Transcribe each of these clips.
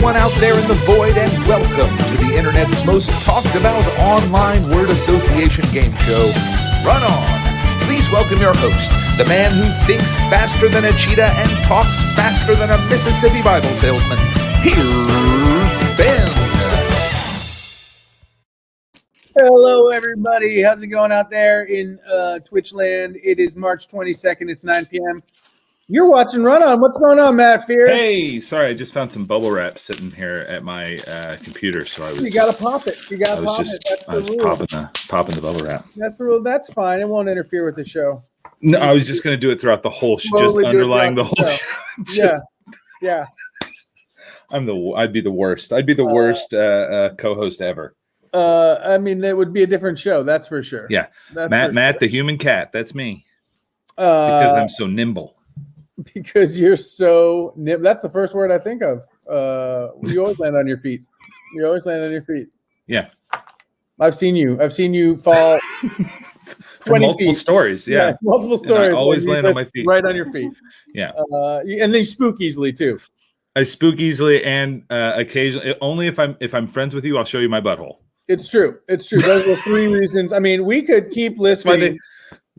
everyone out there in the void, and welcome to the internet's most talked about online word association game show, Run On. Please welcome your host, the man who thinks faster than a cheetah and talks faster than a Mississippi Bible salesman. Here's Ben. Hello, everybody. How's it going out there in Twitch land? It is March 22nd. It's 9 p.m. You're watching Run On. What's going on, Matt Fear? Hey, sorry, I just found some bubble wrap sitting here at my computer, so I was. You gotta pop it. You gotta pop it. That's I was the rule. popping the bubble wrap. That's the rule. That's fine. It won't interfere with the show. No, I was just going to do it throughout the whole show, just underlying the whole show. Yeah. I'd be the worst. I'd be the worst co-host ever. I mean, it would be a different show. That's for sure. Yeah, that's Matt, the human cat. That's me. Because I'm so nimble. Because you're so nimble. That's the first word I think of. You always land on your feet. You always land on your feet. Yeah. I've seen you fall 20 multiple feet. Stories. Yeah. Multiple stories. I always land on my feet. Right on your feet. Yeah. And they spook easily too. I spook easily, and occasionally, only if I'm friends with you, I'll show you my butthole. It's true. Those are 3 reasons. I mean, we could keep listing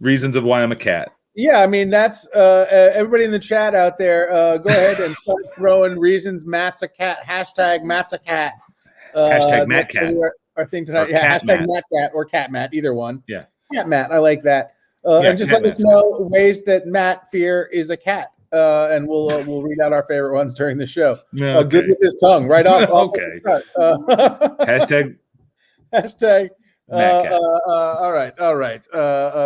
reasons of why I'm a cat. Yeah, I mean, that's everybody in the chat out there. Go ahead and start throwing reasons. Matt's a cat. Hashtag Matt's a cat. Hashtag Matt Cat. Our thing tonight. Yeah, hashtag Matt Cat or Cat Matt, either one. Yeah. Cat Matt. I like that. And just let us know ways that Matt Fear is a cat. And we'll read out our favorite ones during the show. Okay. Good with his tongue, right off. Okay. Hashtag. All right.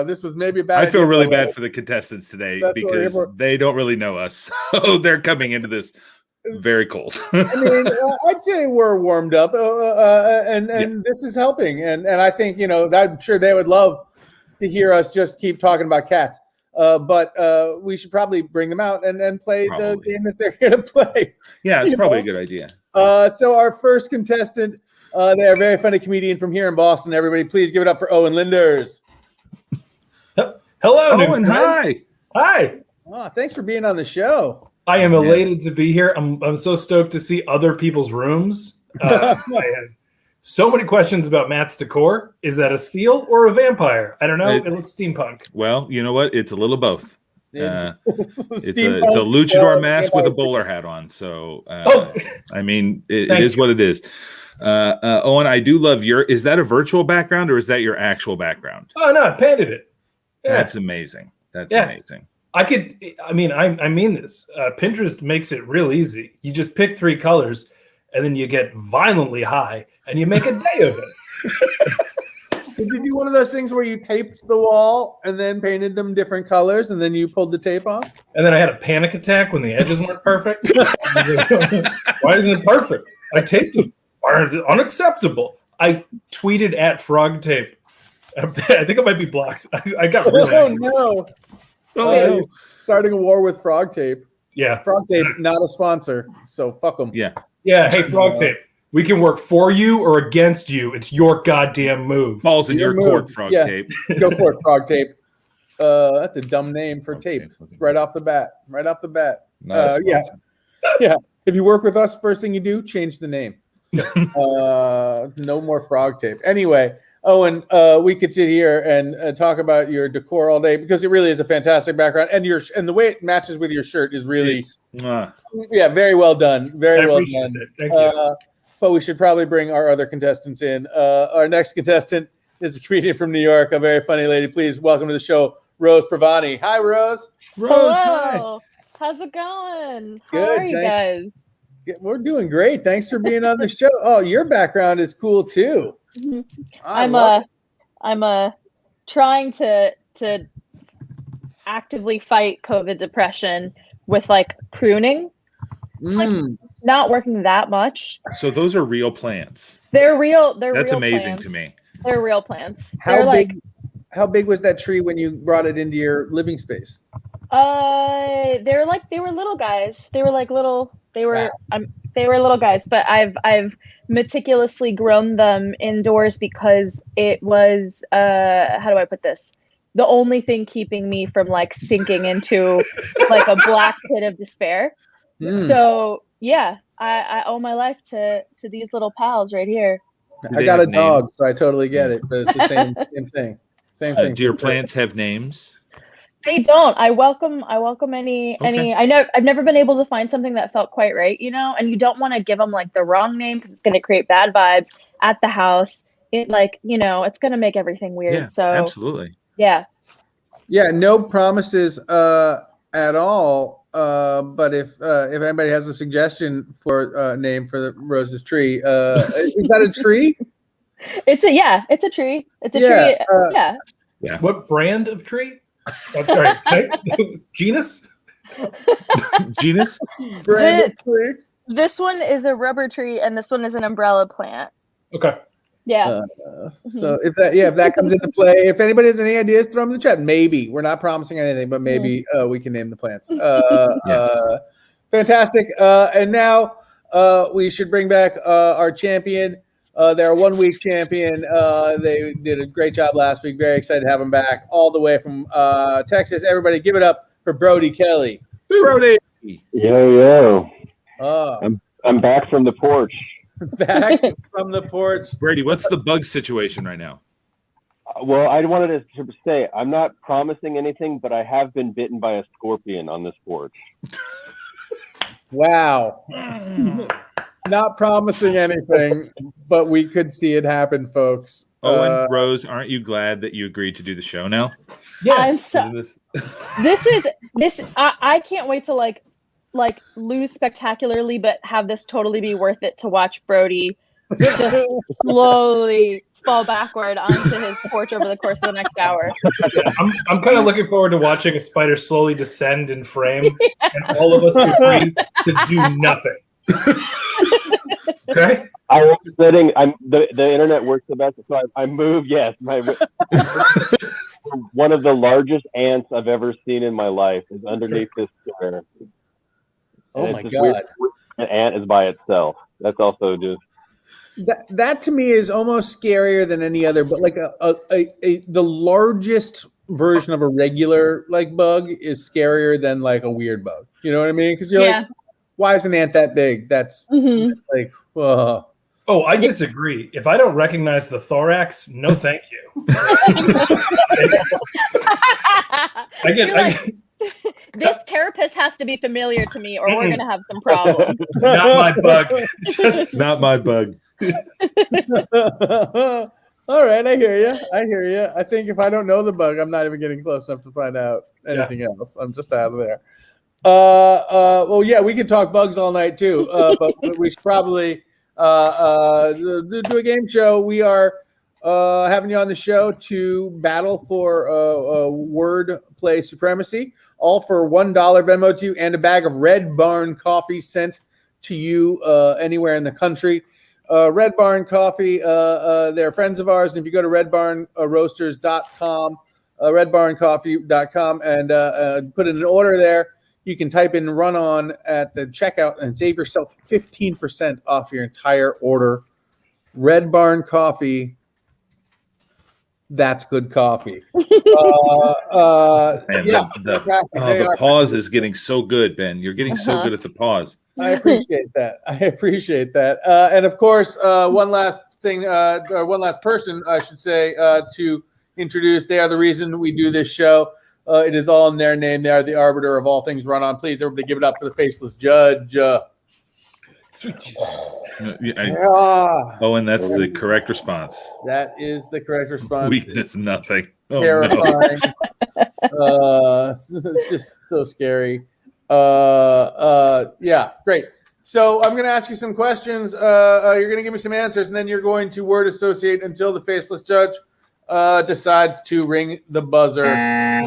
This was maybe a bad. I feel really bad for the contestants today because they don't really know us, so they're coming into this very cold. I mean, I'd say we're warmed up, and this is helping, and I think I'm sure they would love to hear us just keep talking about cats. But we should probably bring them out and play the game that they're going to play. Yeah, it's probably a good idea. So our first contestant. They are a very funny comedian from here in Boston. Everybody, please give it up for Owen Linders. Hello, Owen. Hi. Oh, thanks for being on the show. I am elated to be here. I'm so stoked to see other people's rooms. I have so many questions about Matt's decor. Is that a seal or a vampire? I don't know. It looks steampunk. Well, you know what? It's a little both. It's a luchador mask with a bowler hat on. So, I mean, it is what it is. Owen, I do love is that a virtual background or is that your actual background? Oh, no, I painted it. Yeah. That's amazing. Amazing. I mean this. Pinterest makes it real easy. You just pick 3 colors and then you get violently high and you make a day of it. Did you do one of those things where you taped the wall and then painted them different colors and then you pulled the tape off? And then I had a panic attack when the edges weren't perfect. Why isn't it perfect? I taped them. Unacceptable. I tweeted at Frog Tape. I think it might be blocked. I got really angry. No. Starting a war with Frog Tape. Yeah. Frog Tape, not a sponsor, so fuck them. Yeah. Hey, Frog Tape. We can work for you or against you. It's your goddamn move. Balls in your court, Frog Tape. Go for it, Frog Tape. That's a dumb name for tape. Right off the bat. Yeah. If you work with us, first thing you do, change the name. No more Frog Tape. Anyway, Owen, we could sit here and talk about your decor all day because it really is a fantastic background, and the way it matches with your shirt is really, very well done. Very well done. Thank you. But we should probably bring our other contestants in. Our next contestant is a comedian from New York, a very funny lady. Please welcome to the show, Roze Pirvany. Hi, Rose. Hello. Hi. How's it going? Good, how are you guys? We're doing great. Thanks for being on the show. Oh, your background is cool too. I'm trying to actively fight COVID depression with like pruning. It's like not working that much. So those are real plants. They're real. That's real amazing plants. to me. They're real plants. How big was that tree when you brought it into your living space? They were little guys. They were little guys, but I've meticulously grown them indoors because it was how do I put this? The only thing keeping me from like sinking into like a black pit of despair. So yeah, I owe my life to these little pals right here. I got a dog, so I totally get it. But it's the same thing. Same thing. Do your plants have names? They don't. I welcome any. I know I've never been able to find something that felt quite right, and you don't want to give them like the wrong name because it's going to create bad vibes at the house. It it's going to make everything weird. Yeah, so absolutely. Yeah. Yeah. No promises at all. But if anybody has a suggestion for a name for the Rose's tree, is that a tree? It's a tree. It's a tree. Yeah. What brand of tree? I'm sorry, type? Genus? Genus? Brand of tree? This one is a rubber tree, and this one is an umbrella plant. Okay. Yeah. So if that comes into play, if anybody has any ideas, throw them in the chat. Maybe we're not promising anything, but maybe we can name the plants. Fantastic. And now we should bring back our champion. They're a 1 week champion. They did a great job last week. Very excited to have them back all the way from Texas. Everybody, give it up for Brodie Kelly. Brodie. Yo. I'm back from the porch. Back from the porch. Brady, what's the bug situation right now? Well, I wanted to say I'm not promising anything, but I have been bitten by a scorpion on this porch. Wow. Not promising anything, but we could see it happen, folks. Owen, Rose, aren't you glad that you agreed to do the show now? Yeah. I'm so. I can't wait to like lose spectacularly, but have this totally be worth it to watch Brodie just slowly fall backward onto his porch over the course of the next hour. I'm kind of looking forward to watching a spider slowly descend in frame, and all of us agree to do nothing. Okay. I was sitting. The internet works the best, so I moved. Yes, one of the largest ants I've ever seen in my life is underneath this chair. Oh my God! An ant is by itself. That's also just that to me is almost scarier than any other. But like the largest version of a regular bug is scarier than like a weird bug. You know what I mean? Because you're like, why is an ant that big? That's like, whoa. Oh, I disagree. If I don't recognize the thorax, no, thank you. This carapace has to be familiar to me, or we're gonna have some problems. Not my bug. Just not my bug. All right, I hear you. I think if I don't know the bug, I'm not even getting close enough to find out anything else. I'm just out of there. Well, yeah, we could talk bugs all night too, but we should probably do a game show. We are having you on the show to battle for word play supremacy, all for $1 Venmo to you, and a bag of Red Barn coffee sent to you anywhere in the country. Red Barn Coffee, they're friends of ours, and if you go to redbarnroasters.com, redbarncoffee.com, and put in an order there, you can type in "run on" at the checkout and save yourself 15% off your entire order. Red Barn Coffee. That's good coffee. The pause is getting so good, Ben. You're getting so good at the pause. I appreciate that. And of course, one last thing, or one last person, I should say, to introduce. They are the reason we do this show. It is all in their name. They are the arbiter of all things run on. Please, everybody, give it up for the faceless judge. Sweet Jesus. Owen, that's the correct response. That is the correct response. Weakness, nothing. Oh, terrifying. No. It's just so scary. Yeah, great. So I'm going to ask you some questions. You're going to give me some answers, and then you're going to word associate until the faceless judge decides to ring the buzzer,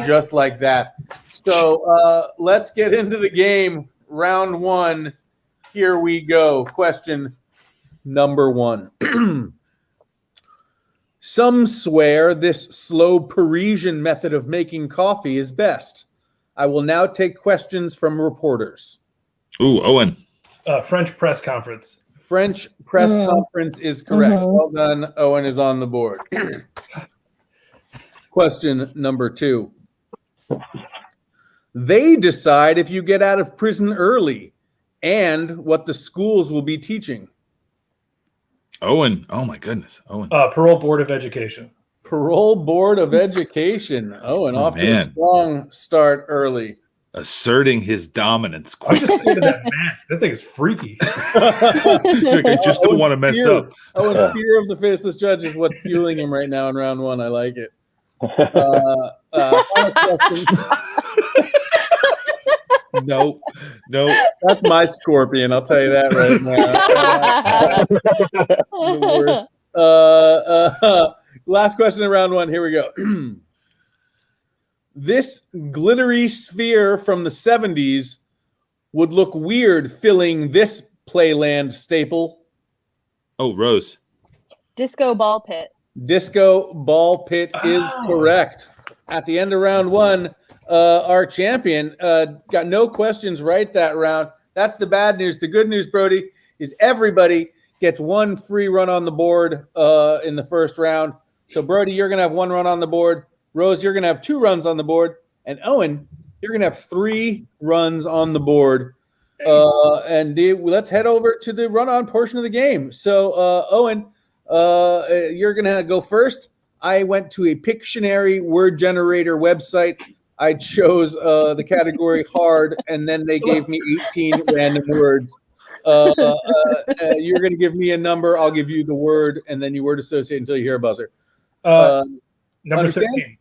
just like that. So let's get into the game. Round one. Here we go. Question number 1. Some swear this slow Parisian method of making coffee is best. I will now take questions from reporters. Ooh, Owen. French press conference. French press conference is correct. Well done. Owen is on the board. Question number 2. They decide if you get out of prison early. and what the schools will be teaching. Owen. Oh my goodness. Owen. Parole Board of Education. Parole Board of Education. Owen, off to a strong start early. Asserting his dominance. I'm just scared of that mask. That thing is freaky. I just don't want to mess up. Owen's fear of the faceless judge is what's fueling him right now in round one. I like it. Final question. No. That's my scorpion. I'll tell you that right now. The worst. Last question in round one. Here we go. This glittery sphere from the 70s would look weird filling this Playland staple. Oh, Roze. Disco ball pit. Disco ball pit is correct. At the end of round one, our champion got no questions right that round. That's the bad news. The good news, Brodie, is everybody gets one free run on the board in the first round. So, Brodie, you're going to have one run on the board. Roze, you're going to have 2 runs on the board. And Owen, you're going to have 3 runs on the board. Let's head over to the run-on portion of the game. So, Owen, you're going to go first. I went to a Pictionary word generator website. I chose the category hard, and then they gave me 18 random words. You're going to give me a number. I'll give you the word, and then you word associate until you hear a buzzer. Number understand? 13.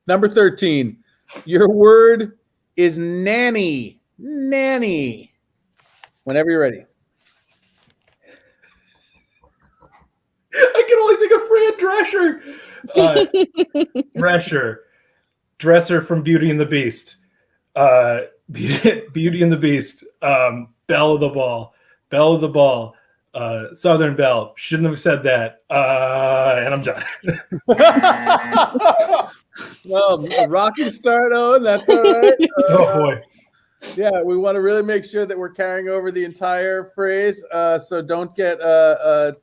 Number 13. Your word is nanny. Nanny. Whenever you're ready. I can only think of Fran Drescher. Dresser from Beauty and the Beast. Beauty and the Beast. Belle of the Ball. Southern Belle. Shouldn't have said that. And I'm done. Well, a rocky start, Owen. That's all right. Oh, boy. Yeah, we want to really make sure that we're carrying over the entire phrase. So don't get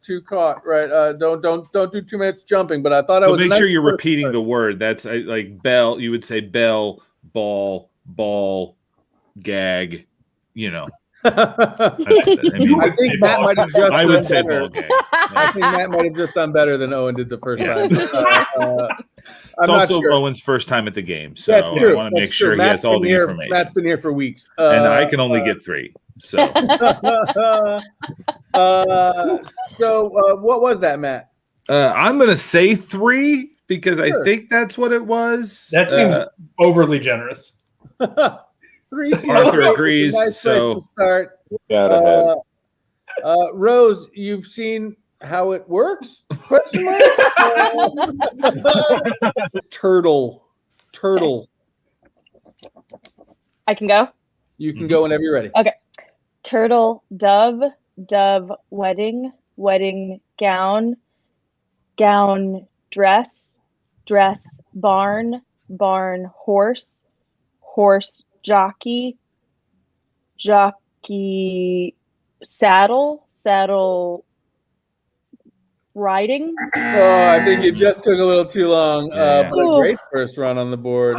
too caught, right? Don't do too much jumping. But I thought I was. Make sure you're repeating the word. That's like bell. You would say bell, ball, gag. You know. I think Matt might have just. I would say ball gag. I think Matt might have just done better than Owen did the first time. It's also Owen's first time at the game, so that's true. I want to make sure he has all the information. Matt's been here for weeks, and I can only get 3. So, what was that, Matt? I'm going to say 3 because I think that's what it was. That seems overly generous. 3. Arthur agrees. Nice so, place to start. Roze, you've seen how it works? Question mark? Turtle. I can go? You can go whenever you're ready. Okay. Turtle, dove, wedding, gown, dress, barn, horse, jockey, saddle, riding. Oh, I think you just took a little too long, but a great first run on the board.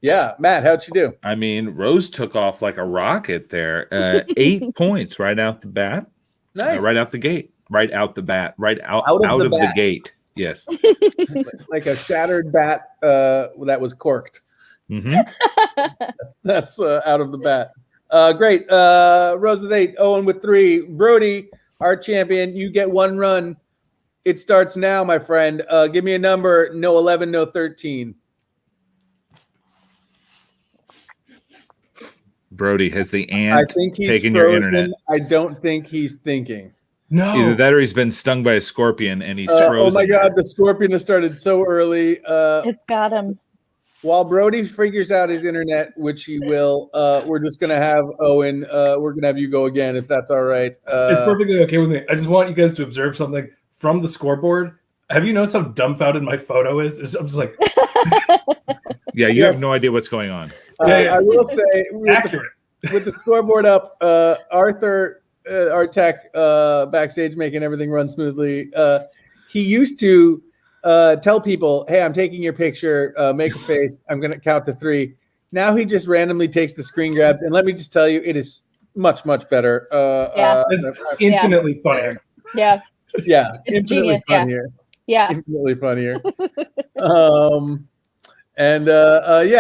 Yeah, Matt, how'd you do? I mean, Roze took off like a rocket there. 8 points right out the bat. Nice. Right out the gate. Right out the bat. Right out of the gate. Yes. Like a shattered bat that was corked. Mm-hmm. That's out of the bat. Great. Roze with 8, Owen with 3. Brodie, our champion, you get 1 run. It starts now, my friend. Give me a number. No 11, no 13. Brodie, has the ant I think he's taken frozen. Your internet? I don't think he's thinking. No. Either that or he's been stung by a scorpion and he's frozen. Oh my God, the scorpion has started so early. It's got him. While Brodie figures out his internet, which he will, we're just going to have Owen, we're going to have you go again, if that's all right. It's perfectly okay with me. I just want you guys to observe something from the scoreboard. Have you noticed how dumbfounded my photo is? I'm just like... Yeah, you have no idea what's going on. I will say, accurate. With the scoreboard up, Arthur, our tech backstage, making everything run smoothly, he used to tell people, hey, I'm taking your picture, make a face, I'm going to count to 3. Now he just randomly takes the screen grabs, and let me just tell you, it is much, much better. It's infinitely funnier. Yeah. Yeah, It's infinitely genius, yeah. funnier. Yeah. Infinitely funnier.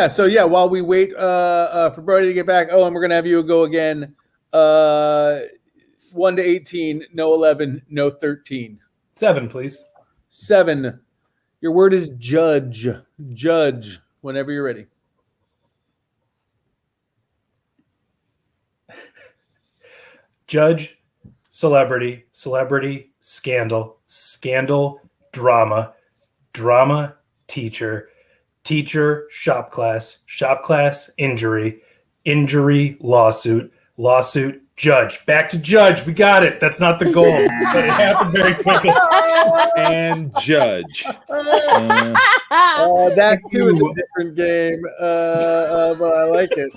So while we wait for Brodie to get back, and we're gonna have you go again. 1 to 18, no 11, no 13. 7, please. 7. Your word is judge. Judge. Whenever you're ready. Judge, celebrity, celebrity, scandal, scandal, drama, drama, teacher, teacher, shop class, injury, injury, lawsuit, lawsuit, judge. Back to judge. We got it. That's not the goal, but it happened very quickly. And judge. That too is a different game, but I like it.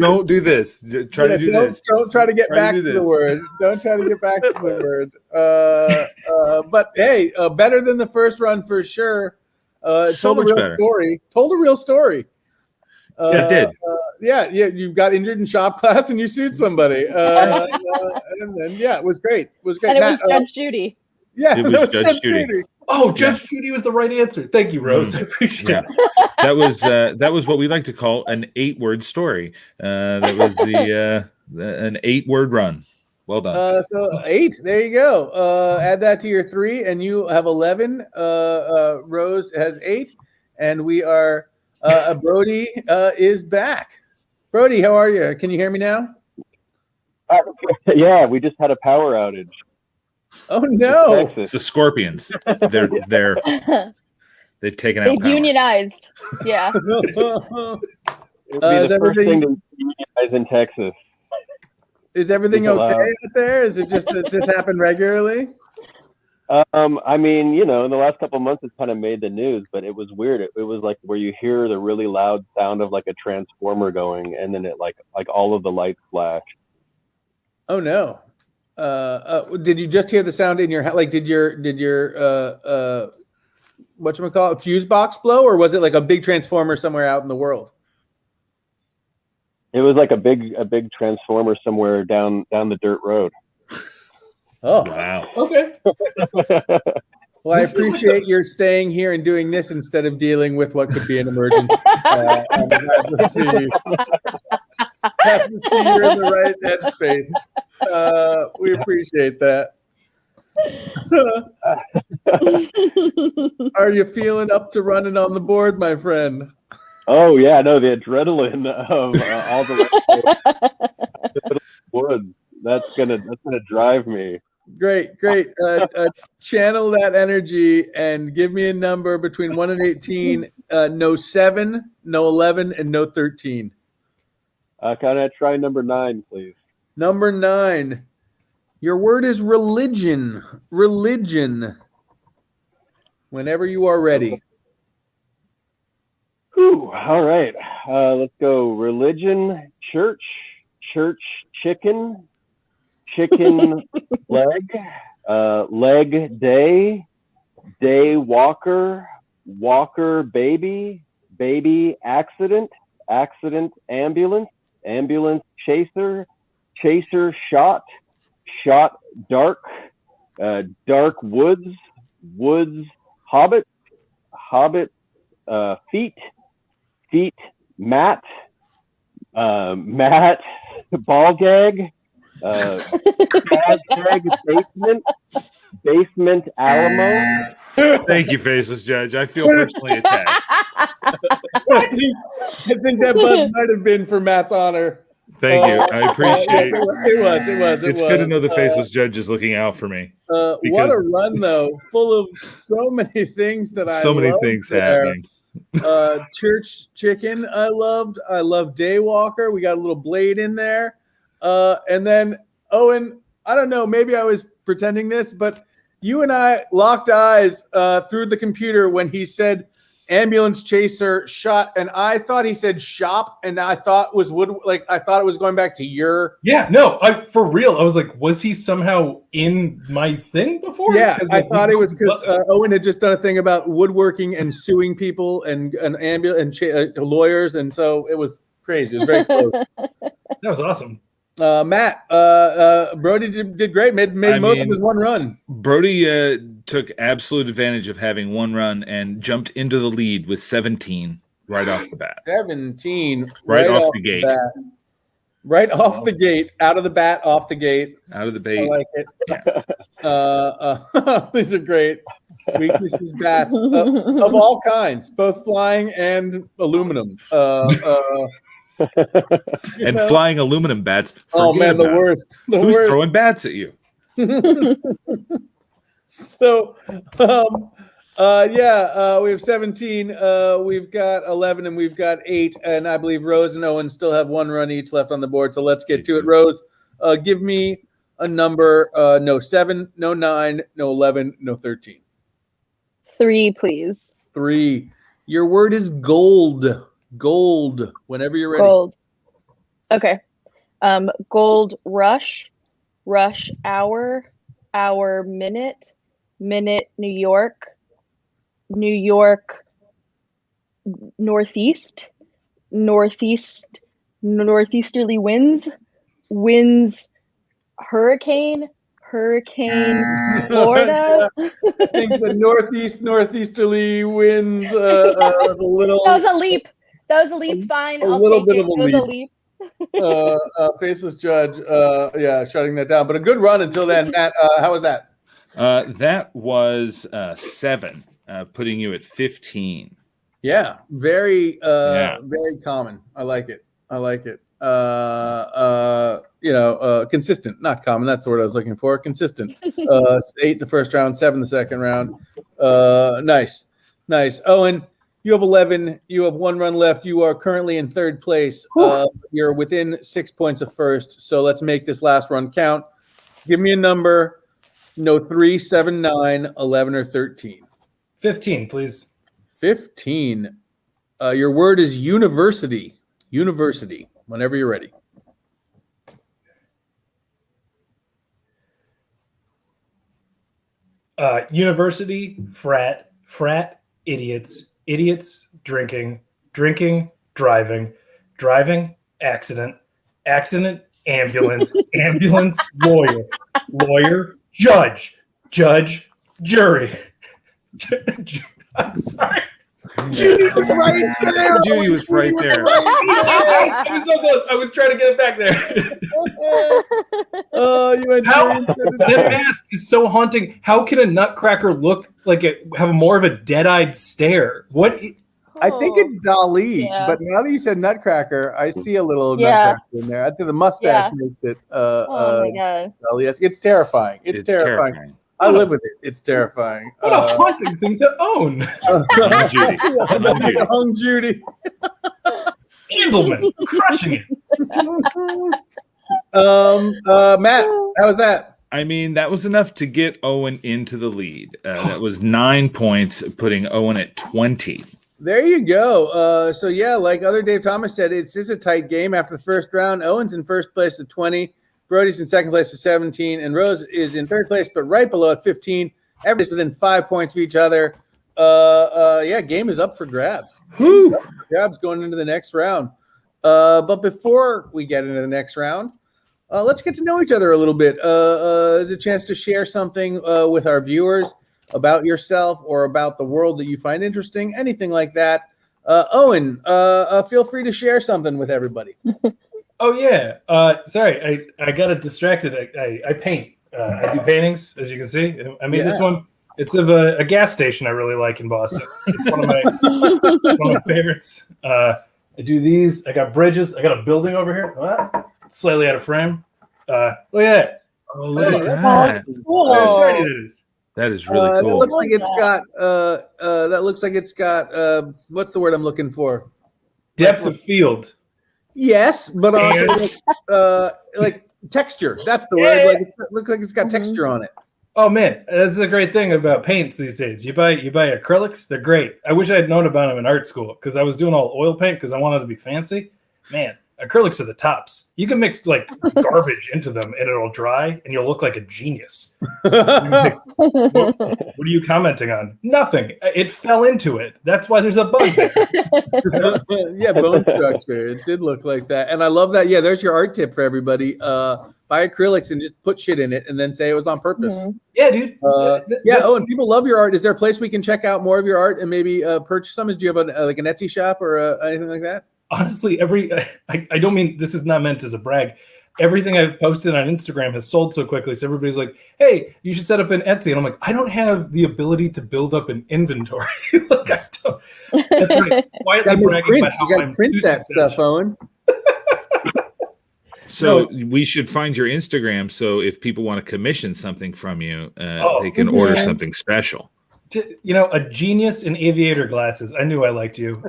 Don't do this. Try to do this. Don't try to get back to the word. Don't try to get back to the word. But hey, better than the first run for sure. So much better. Told a real story. Yeah, it did. You got injured in shop class and you sued somebody. And then, it was great. It was great. And it was Judge Judy. Yeah, it was Judge Judy. Oh, Judge Judy was the right answer. Thank you, Rose. I appreciate it. That was what we like to call an 8-word story. That was an 8-word run. Well done. So 8. There you go. Add that to your 3, and you have 11. Rose has 8, and we are. Brodie is back. Brodie, how are you? Can you hear me now? Yeah, we just had a power outage. Oh no! It's the Scorpions. They've taken out. They've power. Unionized. Yeah. It would be the first thing to unionize in Texas. Is everything okay out there? Is it just happen regularly? I mean, in the last couple of months, it's kind of made the news, but it was weird. It was like where you hear the really loud sound of like a transformer going, and then it like all of the lights flash. Oh no! Did you just hear the sound in your like? Did your whatchamacallit, fuse box blow, or was it like a big transformer somewhere out in the world? It was like a big transformer somewhere down the dirt road. Oh wow! Okay. Well, I appreciate your staying here and doing this instead of dealing with what could be an emergency. I'm glad to see you're in the right headspace. We appreciate that. Are you feeling up to running on the board, my friend? Oh yeah, no, the adrenaline of all the woods. That's gonna drive me. Great. Channel that energy and give me a number between 1 and 18. No 7, no 11, and no 13. Can I try number 9, please? Number 9. Your word is religion. Religion. Whenever you are ready. Ooh, all right. Let's go. Religion, church, chicken. Chicken leg, leg day, walker, baby, accident, ambulance chaser, shot, dark, woods, hobbit, feet, mat, ball gag, basement Alamo. Thank you, faceless judge. I feel personally attacked. I think that buzz might have been for Matt's honor. Thank you. I appreciate it. It was. It's good to know the faceless judge is looking out for me. What a run, though, full of so many things that I so many things there. happening. Church chicken, I loved. I love Daywalker. We got a little Blade in there. And then, Owen, I don't know, maybe I was pretending this, but you and I locked eyes through the computer when he said ambulance chaser, shot, and I thought he said shop, and I thought it was I thought it was going back to your. Yeah, no, for real. I was like, was he somehow in my thing before? Yeah, I thought it was because Owen had just done a thing about woodworking and suing people and lawyers, and so it was crazy. It was very close. That was awesome. Matt, Brodie did great. Made most of his one run. Brodie took absolute advantage of having one run and jumped into the lead with 17 right off the bat. 17 right off the gate. Right off the gate, out of the bat, off the gate. Out of the bait. I like it. Yeah. These are great. Weaknesses, bats of all kinds, both flying and aluminum. And flying aluminum bats. Oh man, the worst. Who's throwing bats at you? So, we have 17. We've got 11, and we've got 8, and I believe Roze and Owen still have one run each left on the board. So let's get to it. Roze, give me a number. No 7, no 9, no 11, no 13. 3, please. 3. Your word is gold. Gold. Whenever you're ready. Gold. Okay. Gold rush. Rush hour. Hour minute. Minute New York. New York northeast. Northeast. Northeasterly winds. Winds. Hurricane. Hurricane Florida. I think the northeasterly winds a little. That was a leap. That was a leap. Fine. I'll little take bit it. of a It was leap. a leap. Faceless judge. Shutting that down. But a good run until then. Matt, how was that? That was 7, putting you at 15. Yeah, very common. I like it. Consistent, not common. That's the word I was looking for. Consistent. 8 the first round, 7 the second round. Nice. Owen, you have 11. You have one run left. You are currently in third place. You're within 6 points of first. So let's make this last run count. Give me a number. No 3, 7, 9, 11, or 13. 15, please. 15. Your word is university. University. Whenever you're ready. University, frat, idiots, drinking, driving, accident, ambulance, lawyer, judge, jury. I'm sorry. Judy was right there. Judy was right there. I was so close. I was trying to get it back there. You went That mask is so haunting. How can a nutcracker look like have more of a dead-eyed stare? What? I think it's Dali, Yeah. but now that you said Nutcracker, I see a little Nutcracker in there. I think the mustache makes it. Oh my god! Dali. It's terrifying. It's terrifying. I live with it. It's terrifying. What a haunting thing to own. Judy. Hung Judy. Andelman, crushing it. Matt, how was that? I mean, that was enough to get Owen into the lead. That was 9 points, putting Owen at 20. There you go. So yeah, like other Dave Thomas said, it's just a tight game after the first round. Owen's in first place at 20. Brodie's in second place with 17, and Roze is in third place, but right below at 15. Everybody's within 5 points of each other. Game is up for grabs. Going into the next round. But before we get into the next round, let's get to know each other a little bit. There's a chance to share something with our viewers about yourself or about the world that you find interesting, anything like that. Owen, feel free to share something with everybody. Oh yeah. Sorry, I got it distracted. I paint. I do paintings, as you can see. I made this one. It's of a gas station I really like in Boston. It's one of my favorites. I do these. I got bridges. I got a building over here. It's slightly out of frame. Look at that. Oh, look at that. Cool. How shiny that is. That is really cool. That looks like it's got. That looks like it's got. What's the word I'm looking for? Depth of field. Yes, but also like texture. That's the word. Like it looks like it's got texture on it. Oh man, that's the great thing about paints these days. You buy acrylics, they're great. I wish I had known about them in art school because I was doing all oil paint because I wanted to be fancy. Man, acrylics are the tops. You can mix like garbage into them and it'll dry and you'll look like a genius. What are you commenting on? Nothing. It fell into it. That's why there's a bug there. Yeah, bone structure. It did look like that. And I love that. Yeah, there's your art tip for everybody. Buy acrylics and just put shit in it and then say it was on purpose. Mm-hmm. Yeah, dude. And people love your art. Is there a place we can check out more of your art and maybe purchase some? Do you have an Etsy shop or anything like that? Honestly, I don't mean, this is not meant as a brag. Everything I've posted on Instagram has sold so quickly. So everybody's like, hey, you should set up an Etsy. And I'm like, I don't have the ability to build up an inventory. Like, I don't. That's right. Quietly bragging about how you got to print that stuff, Owen. So we should find your Instagram. So if people want to commission something from you, they can order something special. You know, a genius in aviator glasses. I knew I liked you.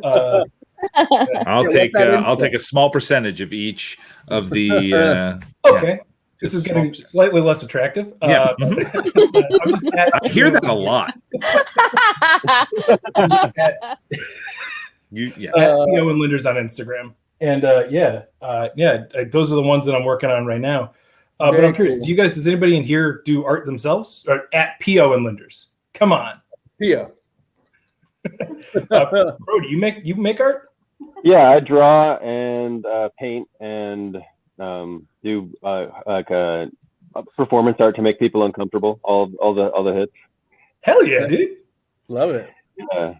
I'll take a small percentage of each of the. Okay, this is getting slightly less attractive. Yeah, I hear that a lot. Owen Linders on Instagram, and those are the ones that I'm working on right now. But I'm curious, cool. does anybody in here do art themselves? Or at P.O. and Linders? Come on, P.O. Brodie, you make art? Yeah, I draw and paint and do performance art to make people uncomfortable. All the hits. Hell yeah, dude! Love it. Yeah.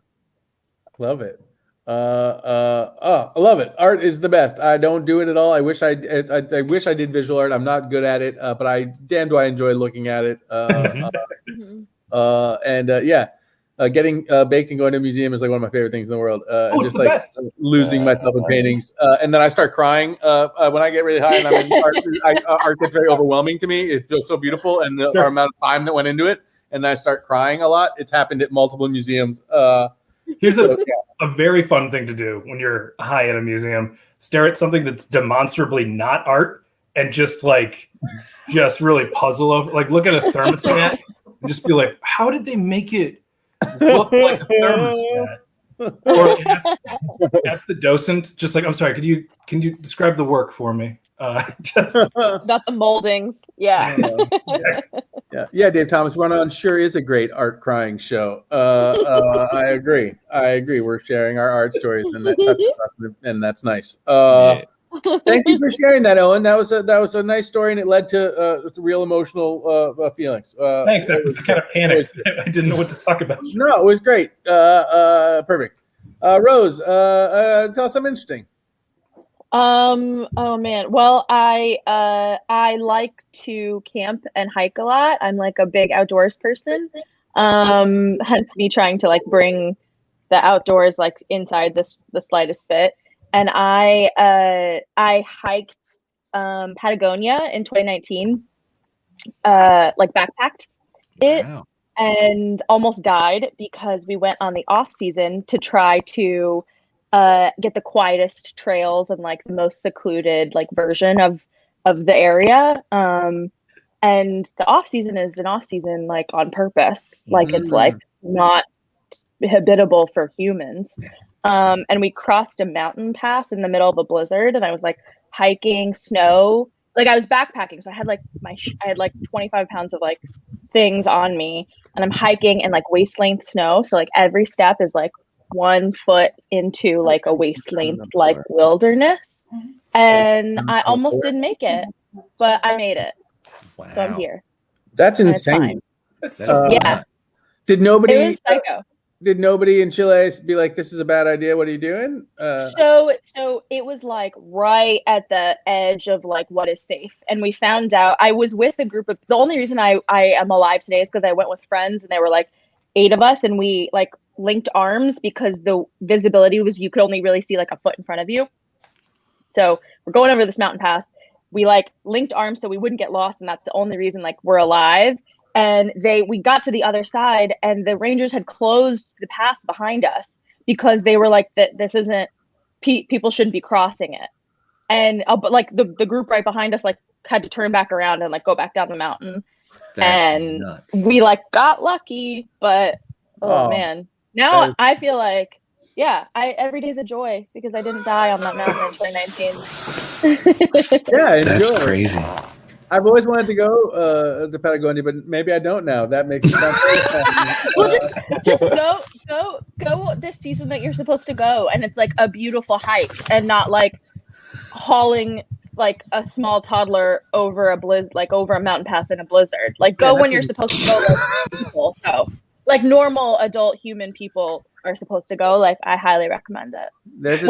Love it. I love it. Art is the best. I don't do it at all. I wish I did visual art. I'm not good at it, but damn do I enjoy looking at it. Getting baked and going to a museum is like one of my favorite things in the world. And just like best. Losing myself in paintings. And then I start crying when I get really high and I'm in art. Art gets very overwhelming to me. It feels so beautiful and the amount of time that went into it. And then I start crying a lot. It's happened at multiple museums. Here's a very fun thing to do when you're high at a museum. Stare at something that's demonstrably not art and just really puzzle over. Like look at a thermostat and just be like, how did they make it look like a thermostat? Or ask the docent, just like, I'm sorry, can you describe the work for me? Just about the moldings. Yeah. Yeah, Dave Thomas Run On sure is a great art crying show. I agree. We're sharing our art stories and that touches us and that's nice. Thank you for sharing that, Owen. That was a nice story and it led to real emotional feelings. Thanks. I kind of panicked. I didn't know what to talk about. No, it was great. Perfect. Roze, tell us something interesting. Oh man. Well, I like to camp and hike a lot. I'm like a big outdoors person. Hence me trying to like bring the outdoors like inside the slightest bit. And I hiked Patagonia in 2019. Like backpacked it. Wow. And almost died because we went on the off season to try to get the quietest trails and like the most secluded like version of the area. And the off season is an off season like on purpose. Like it's like not habitable for humans. And we crossed a mountain pass in the middle of a blizzard and I was like hiking snow. Like I was backpacking. So I had like I had like 25 pounds of like things on me and I'm hiking in like waist length snow. So like every step is like 1 foot into like a waist length like wilderness. And I almost didn't make it, but I made it. Wow. So I'm here. That's insane. Yeah. Did nobody It was psycho. Did nobody in Chile be like, this is a bad idea? What are you doing? So it was like right at the edge of like what is safe. And we found out I was with a group of, the only reason I am alive today is because I went with friends and there were like 8 of us and we like linked arms because the visibility was, you could only really see like a foot in front of you. So we're going over this mountain pass. We like linked arms so we wouldn't get lost. And that's the only reason like we're alive. And we got to the other side and the Rangers had closed the pass behind us because they were like that this isn't people shouldn't be crossing it. And but like the group right behind us like had to turn back around and like go back down the mountain. and nuts. we like got lucky, but man, now I feel like every day's a joy because I didn't die on that mountain in 2019. Yeah, That's enjoy. crazy. I've always wanted to go to Patagonia, but maybe I don't now. That makes it sound very fun. Well, just go this season that you're supposed to go, and it's like a beautiful hike, and not like hauling like a small toddler over a over a mountain pass in a blizzard. Like go when you're supposed to go. Like people go, like normal adult human people are supposed to go. Like I highly recommend it. There's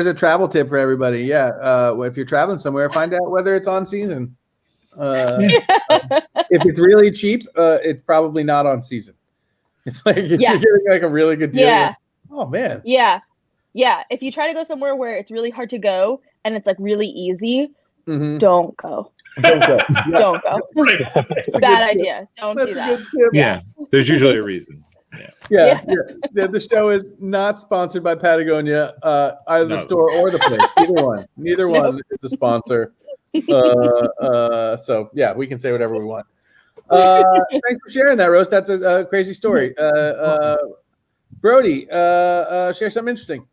a travel tip for everybody. Yeah, if you're traveling somewhere, find out whether it's on season. If it's really cheap, it's probably not on season. It's like if you're getting like a really good deal. Yeah. Oh man. Yeah. If you try to go somewhere where it's really hard to go and it's like really easy, don't go. Don't go. Don't go. Bad idea. Don't do that. Yeah. There's usually a reason. Yeah. The show is not sponsored by Patagonia, either the store or the place. Neither one is a sponsor. So yeah, we can say whatever we want. Thanks for sharing that, Roze. That's a crazy story. Brodie, share something interesting.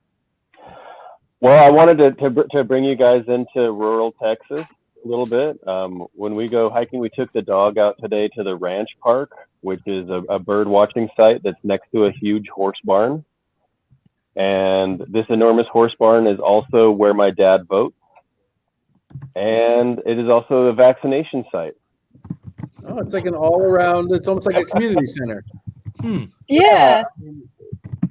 Well, I wanted to bring you guys into rural Texas a little bit. When we go hiking, we took the dog out today to the ranch park, which is a bird watching site that's next to a huge horse barn. And this enormous horse barn is also where my dad votes. And it is also a vaccination site. Oh, it's like an all-around. It's almost like a community center. Yeah.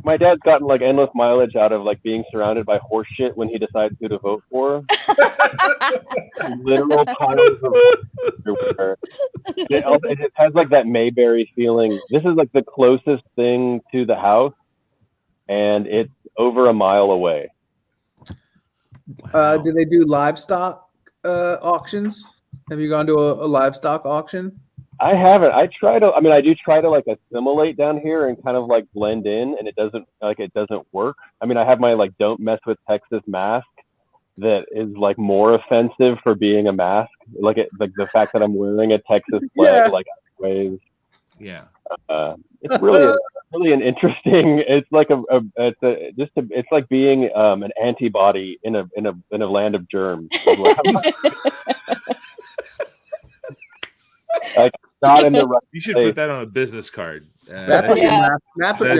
My dad's gotten like endless mileage out of like being surrounded by horse shit when he decides who to vote for. Literal piles of everywhere. It just has like that Mayberry feeling. This is like the closest thing to the house, and it's over a mile away. Do they do livestock auctions? Have you gone to a livestock auction? I haven't. I do try to like assimilate down here and kind of like blend in, and it doesn't work. I mean, I have my like don't mess with Texas mask that is like more offensive for being a mask. Like the fact that I'm wearing a Texas flag like ways. Yeah. It's really an interesting. It's like it's like being an antibody in a land of germs. Like not in the right. You should put that on a business card. That's what your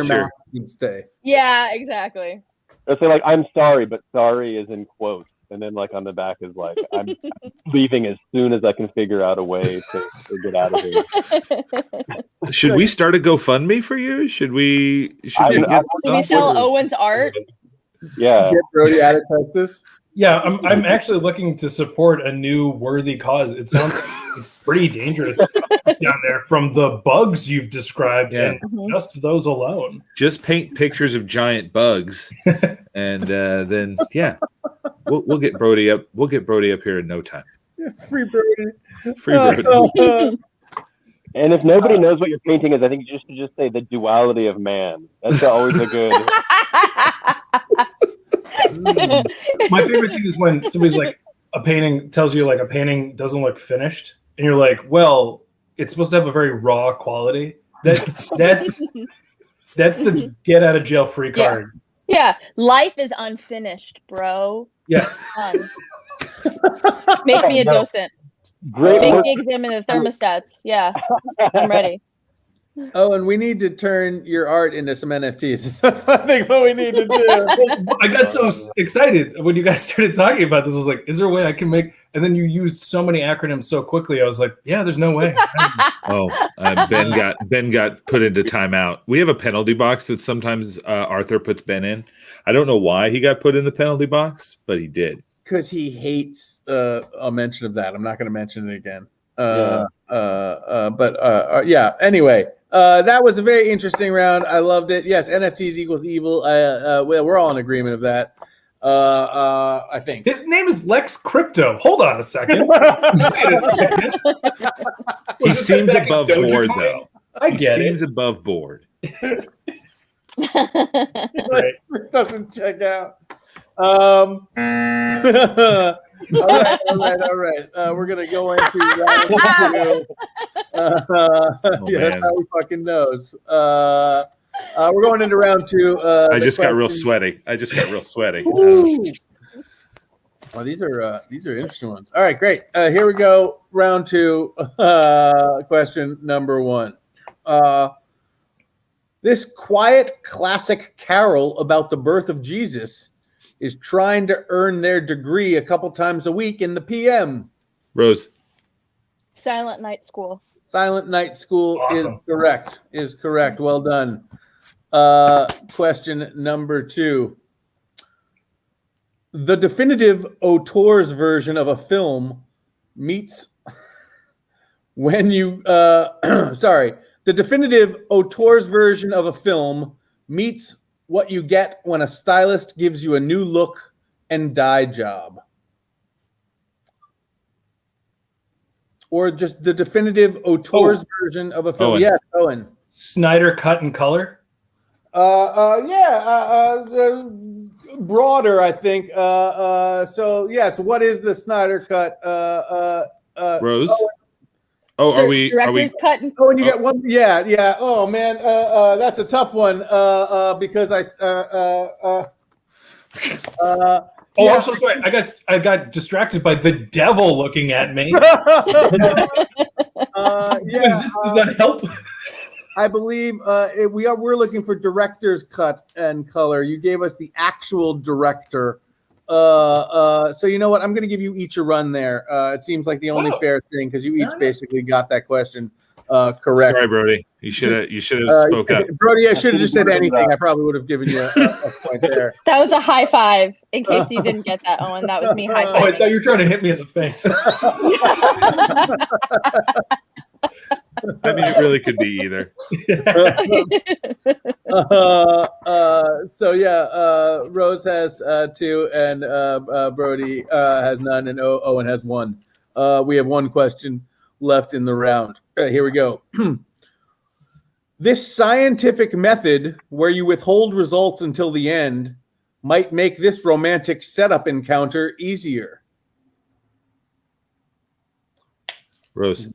mask should stay. Yeah, exactly. They'll say like I'm sorry, but sorry is in quotes, and then like on the back is like I'm leaving as soon as I can figure out a way to get out of here. Should we start a GoFundMe for you? Should we sell Owen's art? Yeah. Get Brodie out of Texas. Yeah, I'm actually looking to support a new worthy cause. It sounds like it's pretty dangerous down there from the bugs you've described, and just those alone. Just paint pictures of giant bugs, and then we'll get Brodie up. We'll get Brodie up here in no time. Free Brodie. Free Brodie. And if nobody knows what your painting is, I think you should just say the duality of man. That's always a good. My favorite thing is when somebody's like, a painting tells you like a painting doesn't look finished, and you're like, well, it's supposed to have a very raw quality. That's the get out of jail free card. Yeah, life is unfinished, bro. Yeah. Make me a docent. Great. Make me examine the thermostats. Yeah, I'm ready. Oh, and we need to turn your art into some NFTs. That's I think what we need to do. I got so excited when you guys started talking about this. I was like, is there a way I can make? And then you used so many acronyms so quickly. I was like, yeah, there's no way. Ben got put into timeout. We have a penalty box that sometimes Arthur puts Ben in. I don't know why he got put in the penalty box, but he did. Because he hates a mention of that. I'm not going to mention it again. Anyway, that was a very interesting round. I loved it. Yes, NFTs equals evil. We're all in agreement of that. I think his name is Lex Crypto. Hold on a second. Wait a second. He seems above board, though. I get it. He seems above board. Right. This doesn't check out. All right. We're gonna go into round two. That's how he fucking knows. We're going into round two. I just got real sweaty. Oh, these are interesting ones. All right, great. Here we go. Round two. Question number one. This quiet classic carol about the birth of Jesus is trying to earn their degree a couple times a week in the PM. Rose. Silent Night School. Silent Night School Awesome. is correct. Well done. Question number two. The definitive auteur's version of a film meets when you the definitive auteur's version of a film meets what you get when a stylist gives you a new look and dye job. Or just the definitive auteur's version of a film. Owen. Yes, Owen. Snyder cut and color. Broader, I think. So what is the Snyder cut? Rose. Are we? Director's cut and Oh, and you got one. Yeah. Oh man, that's a tough one. Because I'm so sorry. I got distracted by the devil looking at me. Does that help? I believe we're looking for director's cut and color. You gave us the actual director. So you know what? I'm going to give you each a run there. It seems like the only fair thing because you each basically got that question correct. Sorry, Brodie. You should have spoke up. Brodie, I should have just said anything. I probably would have given you a point there. That was a high five. In case you didn't get that, Owen, that was me high Oh, I fiving. thought you were trying to hit me in the face. I mean, it really could be either. Rose has 2, and Brodie has none, and Owen has 1. We have one question left in the round. Here we go. This scientific method, where you withhold results until the end, might make this romantic setup encounter easier. Rose.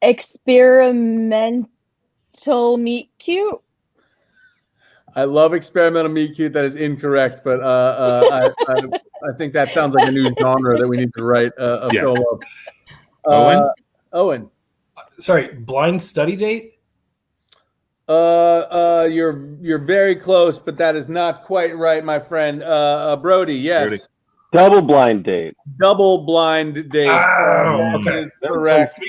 Experimental meet cute. I love experimental meet cute. That is incorrect, but I think that sounds like a new genre that we need to write a film of. Owen. Sorry, blind study date? You're very close, but that is not quite right, my friend. Brodie, yes. Brodie. Double blind date. Double blind date. Oh, That is correct.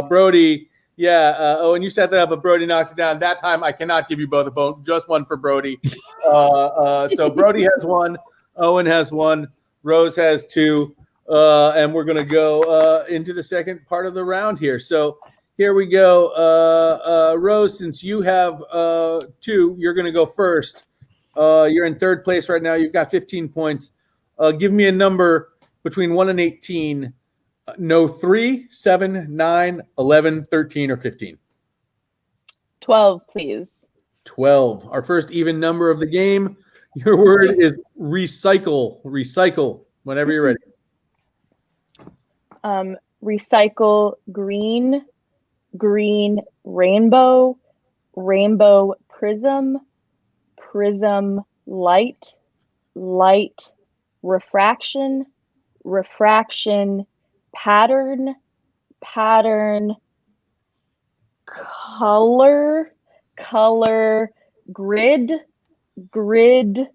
Brodie, Owen, you set that up, but Brodie knocked it down. That time, I cannot give you both a bone, just one for Brodie. So Brodie has 1, Owen has 1, Rose has 2, and we're going to go into the second part of the round here. So here we go. Rose, since you have 2, you're going to go first. You're in third place right now. You've got 15 points. Give me a number between 1 and 18. No 3, 7, 9, 11, 13, or 15. 12, please. 12. Our first even number of the game. Your word is recycle. Recycle. Whenever you're ready. Recycle green, green rainbow, rainbow prism, prism light, light refraction, refraction pattern, pattern color, color grid, grid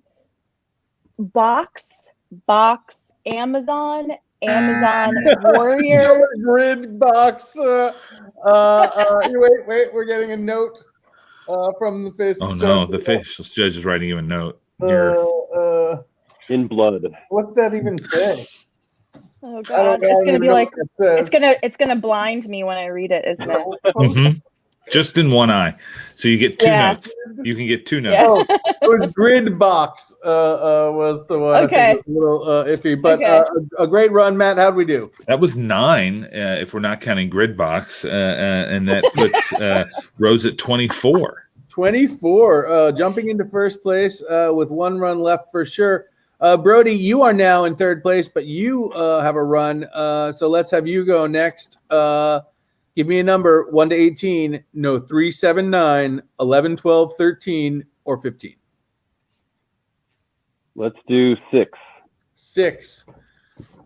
box, box Amazon, Amazon warrior. Grid box. Wait, we're getting a note from the face. Oh no, the facial judge is writing you a note. In blood. What's that even say? Oh god, it's gonna be like it's gonna blind me when I read it, isn't it? Mm-hmm. Just in one eye, so you get 2 notes. You can get 2 notes. Oh, it was grid box. Was the one. Okay. I think it was a little iffy, but Okay. A great run, Matt. How'd we do? That was 9, if we're not counting grid box, and that puts Rose at 24. 24, jumping into first place with 1 run left for sure. Brodie, you are now in third place, but you have a run. So let's have you go next. Give me a number 1 to 18. No, 3, 7, 9, 11, 12, 13, or 15. Let's do 6. 6.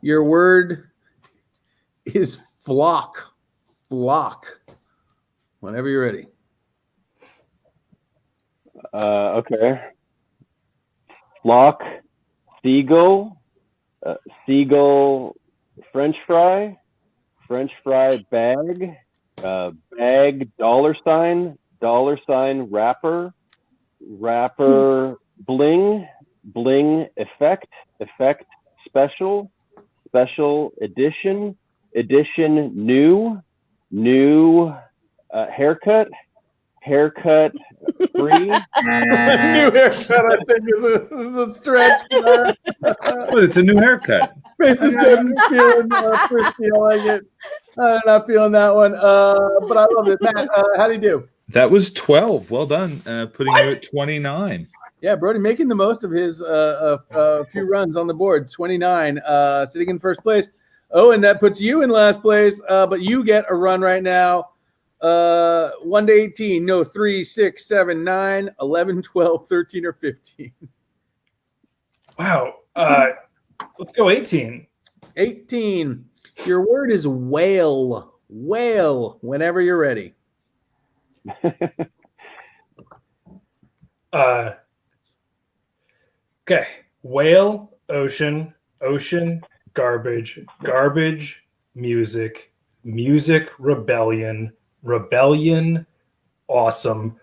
Your word is flock. Flock. Whenever you're ready. Okay. Flock, seagull, seagull, French fry bag, bag, dollar sign, wrapper, bling, effect, special, edition, new, haircut, free. New haircut, I think, is a stretch. But it's a new haircut. Faces feeling frisky. I like it. I'm not feeling that one, but I love it. Matt, how do you do? That was 12. Well done. Putting you at 29. Yeah, Brodie making the most of his few runs on the board. 29, sitting in first place. Oh, and that puts you in last place, but you get a run right now. 1 to 18. No, 3, 6, 7, 9, 11, 12, 13, or 15. Wow. Let's go 18. 18. Your word is whale. Whale. Whenever you're ready. Okay. Whale, ocean, garbage, music, rebellion, awesome,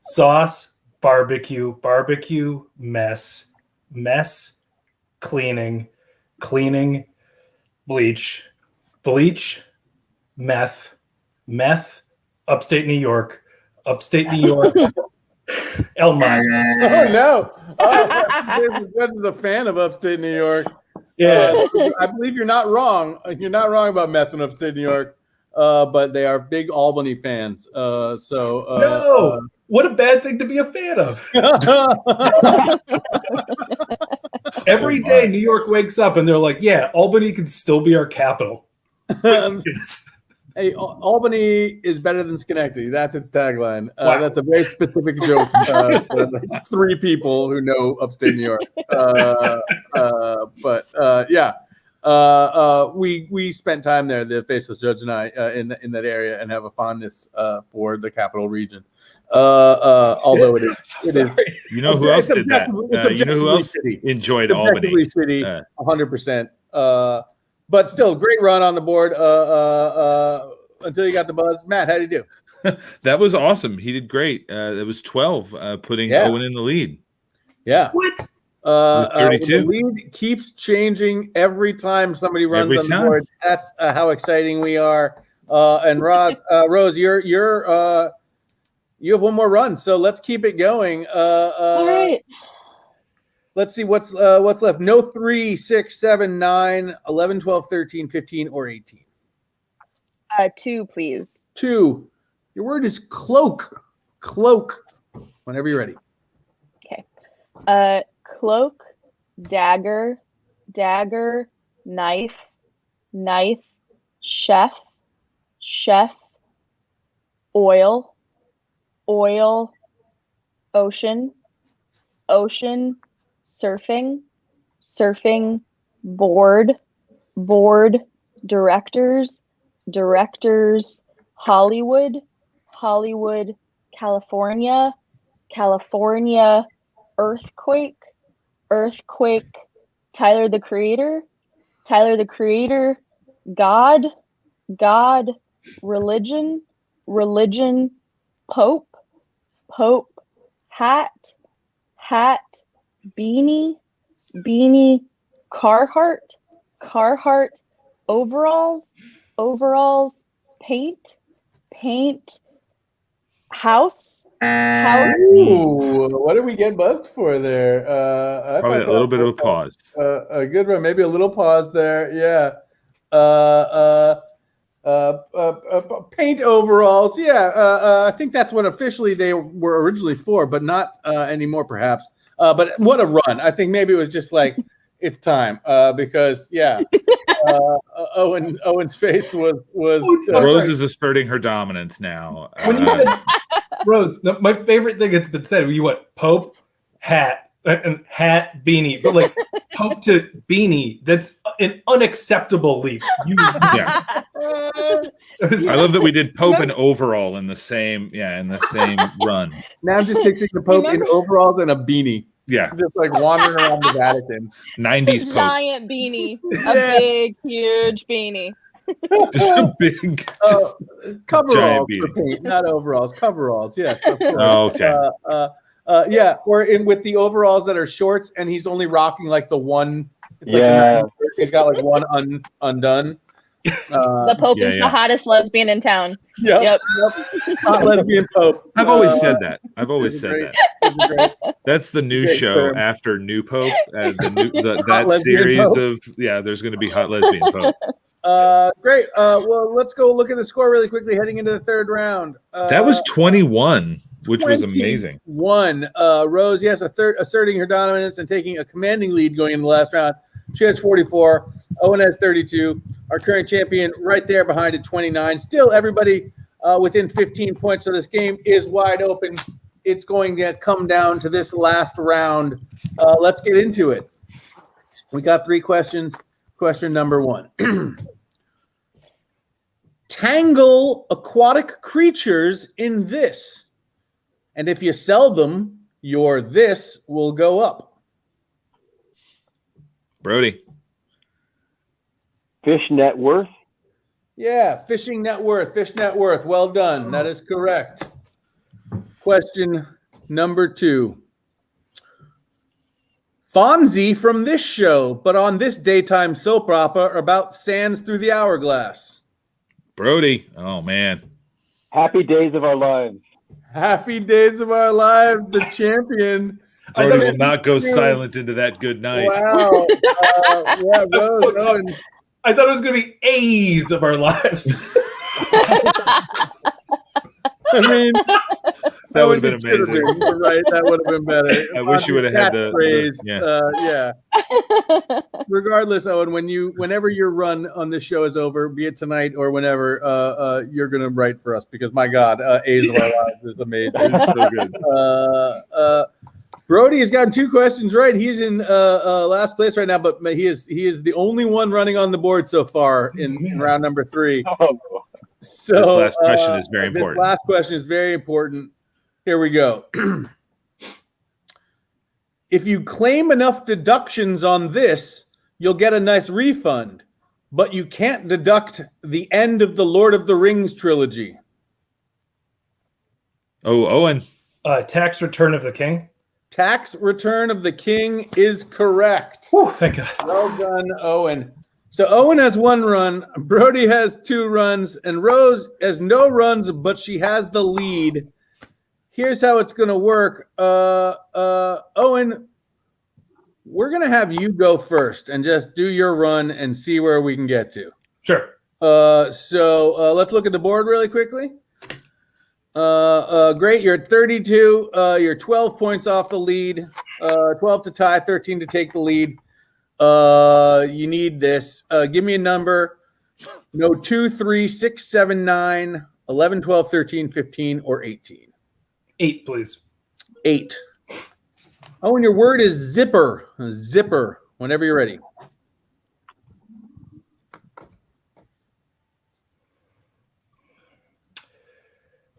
sauce, barbecue, mess, cleaning, bleach, meth, upstate New York, El Mayo. Oh, no. This is a fan of upstate New York. Yeah. I believe you're not wrong. You're not wrong about meth in upstate New York, but they are big Albany fans. No. What a bad thing to be a fan of. Every day New York wakes up and they're like, yeah, Albany can still be our capital. Hey, Albany is better than Schenectady. That's its tagline. That's a very specific joke for like 3 people who know upstate New York. We spent time there, the Faceless Judge and I, in that area, and have a fondness for the capital region. Although it is, you know who else did that? You know who else enjoyed Albany? Shitty, 100%. But still, great run on the board until you got the buzz. Matt, how did you do? That was awesome. He did great. It was 12, putting Owen in the lead. Yeah. What? 32. The lead keeps changing every time somebody runs on the board. That's how exciting we are. And Roze, you have one more run, so let's keep it going. All right. Let's see what's left. No 3, 6, 7, 9, 11, 12, 13, 15, or 18. 2, please. 2. Your word is cloak. Cloak. Whenever you're ready. Okay. Cloak, dagger, knife, chef, oil, ocean, surfing, board, directors, Hollywood, California, earthquake, Tyler the Creator, God, religion, Pope, hat, beanie, Carhartt, overalls, paint, house. Ooh, what did we get buzzed for there? Probably a little bit of a pause. A good one, maybe a little pause there. Yeah. Paint overalls. Yeah. I think that's what officially they were originally for, but not anymore, perhaps. But what a run. I think maybe it was just like, it's time because, Owen's face was Roze is asserting her dominance now. When you said, Roze, my favorite thing that's been said, you went Pope, hat, and hat, beanie. But like Pope to beanie, that's an unacceptable leap. Yeah. I love that we did Pope and overall in the same run. Now I'm just picturing the Pope in overalls and a beanie. Yeah. Just like wandering around the Vatican. 90s Pope. Giant beanie. A big, huge beanie. Just a big coveralls beanie. for paint, not overalls. Coveralls, yes. Of course. Oh, okay. Or with the overalls that are shorts, and he's only rocking like the one. It's he's got like one undone. The Pope is the hottest lesbian in town. Yep. Hot lesbian Pope. I've always said that. That. That's the new show after New Pope. That series Pope. There's going to be hot lesbian Pope. Great. Well, let's go look at the score really quickly heading into the third round. That was 21, which was amazing. Roze, yes, asserting her dominance and taking a commanding lead going into the last round. She has 44. Owen has 32. Our current champion right there behind at 29. Still everybody within 15 points. So this game is wide open. It's going to come down to this last round. Let's get into it. We got 3 questions. Question number 1. Tangle aquatic creatures in this. And if you sell them, your this will go up. Brodie. Fish net worth? Yeah, fishing net worth. Fish net worth. Well done. That is correct. Question number 2. Fonzie from this show, but on this daytime soap opera about sands through the hourglass. Brodie. Oh, man. Happy Days of Our Lives. Happy Days of Our Lives, the champion. Brodie will not go silent into that good night. Wow. Roze, I thought it was going to be A's of Our Lives. I mean, that would have been amazing. You're right. That would have been better. I wish you would have had the phrase. Regardless, Owen, whenever your run on this show is over, be it tonight or whenever, you're going to write for us because my God, A's of Our Lives is amazing. It's so good. Brodie has gotten 2 questions right. He's in last place right now, but he is the only one running on the board so far in round number 3. Oh. So this last question is very important. Last question is very important. Here we go. If you claim enough deductions on this, you'll get a nice refund, but you can't deduct the end of the Lord of the Rings trilogy. Oh, Owen. Tax Return of the King. Tax Return of the King is correct. Whew, thank God. Well done, Owen. So Owen has 1 run, Brodie has 2 runs, and Roze has no runs, but she has the lead. Here's how it's going to work. Owen, we're going to have you go first and just do your run and see where we can get to. Sure. So let's look at the board really quickly. Great. You're at 32. You're 12 points off the lead. 12 to tie, 13 to take the lead. You need this. Give me a number. No, 2, 3, 6, 7, 9, 11, 12, 13, 15, or 18. 8, please. 8. Oh, and your word is zipper. Zipper. Whenever you're ready.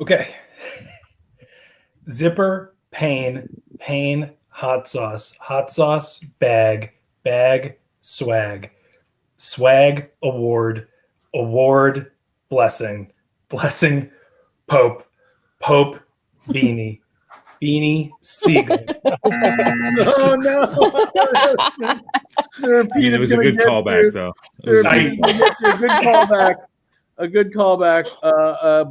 Okay. Zipper, pain, hot sauce, bag, swag, award, blessing, Pope, beanie, seagull. Oh, no. It was a good callback, though. A good callback.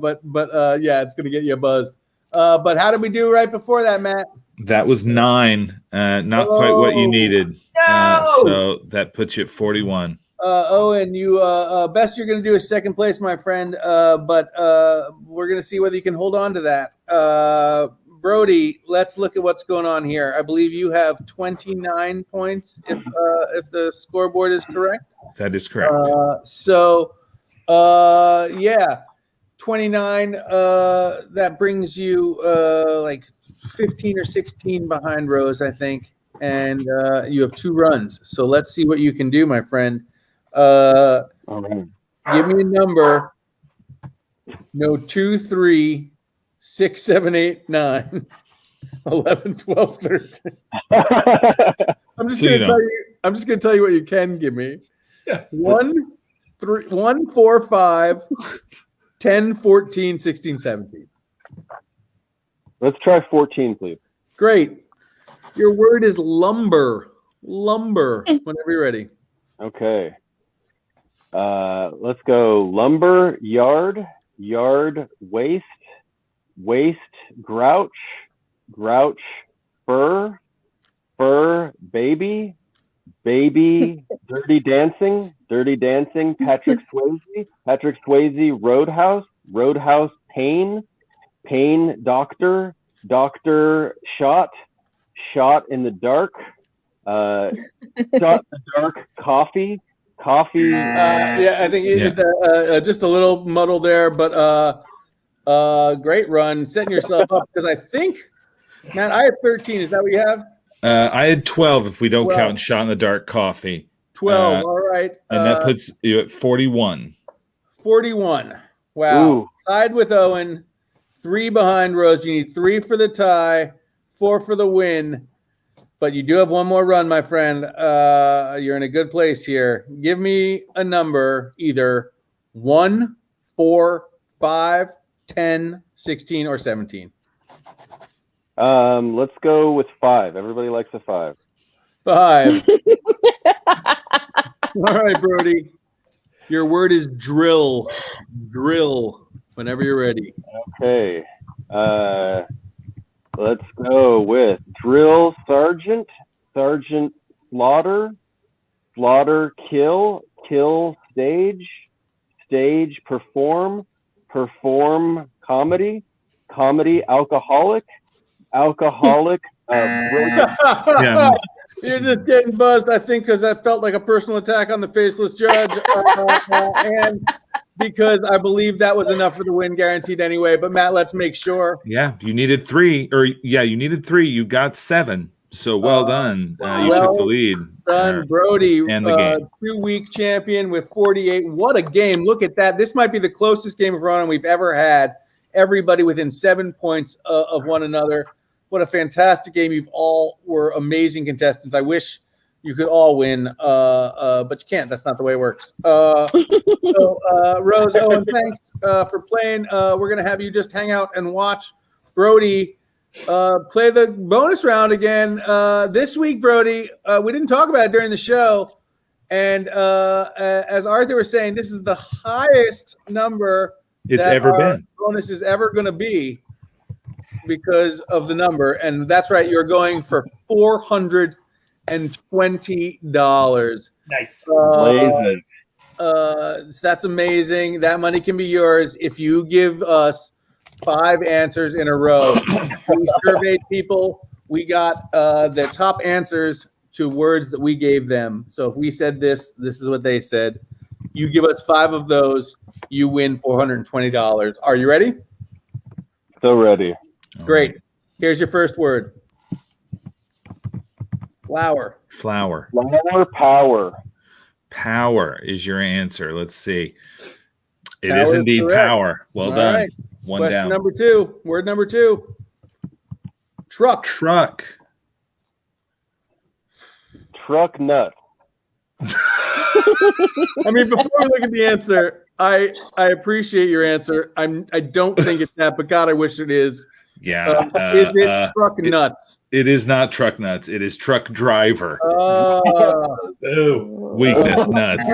But it's going to get you buzzed. But how did we do right before that, Matt? That was 9. Not quite what you needed. So that puts you at 41. Owen, you best you're going to do is second place, my friend. But we're going to see whether you can hold on to that. Brodie, let's look at what's going on here. I believe you have 29 points if the scoreboard is correct. That is correct. Yeah, 29. That brings you like 15 or 16 behind Roze, I think, and you have 2 runs. So let's see what you can do, my friend. Give me a number. No, 2, 3, 6, 7, 8, 9, 11, 12, 13. I'm just going to tell you what you can give me. Yeah. 1, 4, 5, 10, 14, 16, 17. Let's try 14, please. Great. Your word is lumber. Lumber. Whenever you're ready. Okay. Let's go lumber, yard, waste, grouch, fur, baby, dirty dancing, Patrick Swayze, roadhouse, pain, doctor, shot in the dark, shot in the dark, coffee. Yeah, I think just a little muddle there, but great run, setting yourself up because I think, Matt, I have 13. Is that what you have? I had 12 if we don't count shot in the dark coffee. 12. All right, and that puts you at 41. 41. Wow. Ooh. Tied with Owen. 3 behind Roze. You need 3 for the tie, 4 for the win. But you do have 1 more run, my friend. You're in a good place here. Give me a number, either 1, 4, 5, 10, 16, or 17. Let's go with 5. Everybody likes a 5. 5. All right, Brodie. Your word is drill. Drill. Whenever you're ready. Okay. Let's go with drill sergeant, slaughter, kill, stage, perform, comedy, alcoholic, Yeah. You're just getting buzzed, I think, because that felt like a personal attack on the faceless judge. And because I believe that was enough for the win guaranteed anyway. But Matt, let's make sure. Yeah, you needed 3, you needed 3. You got 7. So well done. You took the lead. Done, Brodie. And the game. 2-week champion with 48. What a game. Look at that. This might be the closest game of Ronan we've ever had. Everybody within 7 points of one another. What a fantastic game. You all were amazing contestants. I wish you could all win, but you can't. That's not the way it works. Roze, Owen, thanks for playing. We're going to have you just hang out and watch Brodie play the bonus round again. This week, Brodie, we didn't talk about it during the show. And as Arthur was saying, this is the highest number it's ever been. Bonus is ever going to be because of the number. And that's right. You're going for $420. Nice. That's amazing. That money can be yours if you give us 5 answers in a row. We surveyed people. We got their top answers to words that we gave them. So if we said this is what they said. You give us 5 of those, you win $420. Are you ready? So ready. Great. Here's your first word. Flower. Flower. Power. Power is your answer. Let's see. It Power is indeed correct. Power. Well All done. right. One Question down. number 2. Word number 2. Truck. Truck. Truck nut. I mean, before we look at the answer, I appreciate your answer. I don't think it's that, but God, I wish it is. Yeah. Is it truck nuts? It is not truck nuts. It is truck driver. Ooh. Weakness nuts.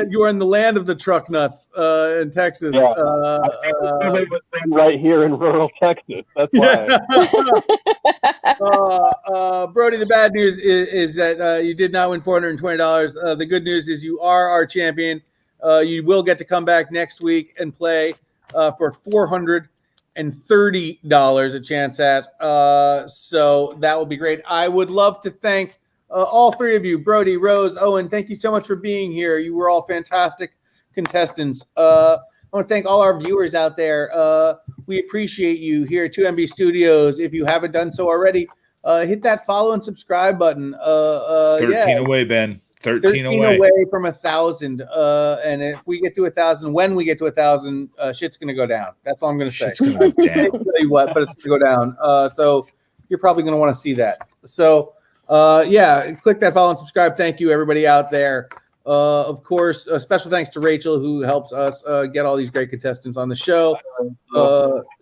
You are in the land of the truck nuts in Texas. Yeah. Right here in rural Texas. That's why. Brodie, the bad news is that you did not win $420. The good news is you are our champion. You will get to come back next week and play for $420. $30 a chance at. So that will be great. I would love to thank all three of you, Brodie, Roze, Owen. Thank you so much for being here. You were all fantastic contestants. I want to thank all our viewers out there. We appreciate you here at 2MB Studios. If you haven't done so already, hit that follow and subscribe button. 13 away, Ben. 13 away from 1,000. And if we get to 1,000, when we get to 1,000, shit's gonna go down. That's all I'm gonna say. Shit's gonna go down. I can't tell you what, but it's gonna go down. So you're probably gonna want to see that. So yeah, click that follow and subscribe. Thank you, everybody out there. Of course, special thanks to Rachel, who helps us get all these great contestants on the show.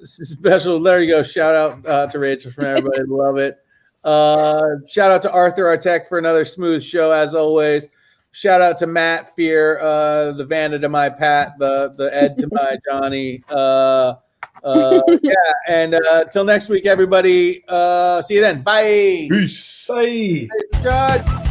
Special, there you go. Shout out to Rachel from everybody. Love it. Shout out to Arthur, our tech, for another smooth show as always. Shout out to Matt Fear, the Vanna to my Pat, the Ed to my Johnny. Yeah, and till next week, everybody. See you then. Bye. Peace. Bye. Judge.